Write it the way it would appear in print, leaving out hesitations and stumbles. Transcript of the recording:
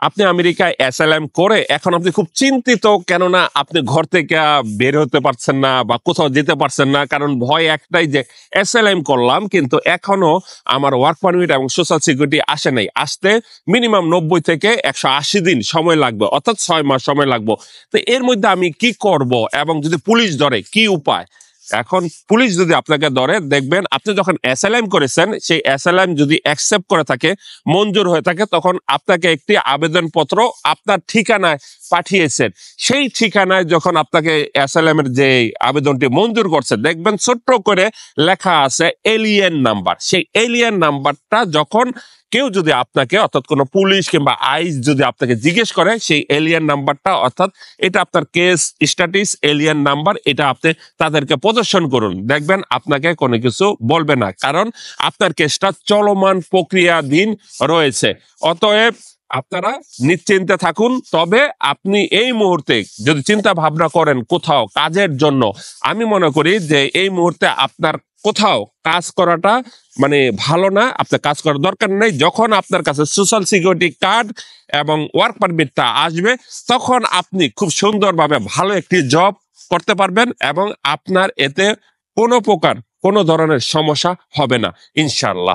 আপনি আমেরিকায় অ্যাসাইলাম করে এখন আপনি খুব চিন্তিত, কেননা আপনি ঘর থেকে বের হতে পারছেন না বা কোথাও যেতে পারছেন না, কারণ ভয় একটাই যে অ্যাসাইলাম করলাম কিন্তু এখনো আমার ওয়ার্ক পারমিট এবং সোশ্যাল সিকিউরিটি আসে নাই, আসতে মিনিমাম 90 থেকে 180 দিন সময় লাগবে, অর্থাৎ 6 মাস সময় লাগবে। তো এর মধ্যে আমি কি করব, এবং যদি পুলিশ ধরে কি উপায়? এখন পুলিশ যদি আপনাকে ধরে, দেখবেন আপনি যখন অ্যাসাইলাম করেছেন সেই অ্যাসাইলাম যদি অ্যাকসেপ্ট করে থাকে, মঞ্জুর হয়ে থাকে, তখন আপনাকে একটি আবেদনপত্র আপনার ঠিকানায় পাঠিয়েছেন। সেই ঠিকানায় যখন আপনাকে অ্যাসাইলামের যে আবেদনটি মঞ্জুর করছে, দেখবেন ছোট্ট করে লেখা আছে এলিয়েন নাম্বার। সেই এলিয়েন নাম্বারটা যখন কেউ যদি আপনাকে, অর্থাৎ কোনো পুলিশ কিংবা আইস যদি আপনাকে জিজ্ঞেস করে, সেই এলিয়েন নাম্বারটা, অর্থাৎ এটা আপনার কেস স্ট্যাটাস এলিয়েন নাম্বার, এটা আপনি তাদেরকে প্রদর্শন করুন, দেখবেন আপনাকে কোনো কিছু বলবে না, কারণ আপনার কেসটা চলমান প্রক্রিয়াধীন রয়েছে। অতএব আপনারা নিশ্চিন্তে থাকুন। তবে আপনি এই মুহূর্তে যদি চিন্তা ভাবনা করেন কোথাও কাজের জন্য, আমি মনে করি যে এই মুহূর্তে আপনার কোথাও কাজ করাটা মানে ভালো না, আপনার কাজ করার দরকার নেই। যখন আপনার কাছে সোশ্যাল সিকিউরিটি কার্ড এবং ওয়ার্ক পারমিটটা আসবে, তখন আপনি খুব সুন্দরভাবে ভালো একটি জব করতে পারবেন এবং আপনার এতে কোনো প্রকার কোনো ধরনের সমস্যা হবে না ইনশাআল্লাহ।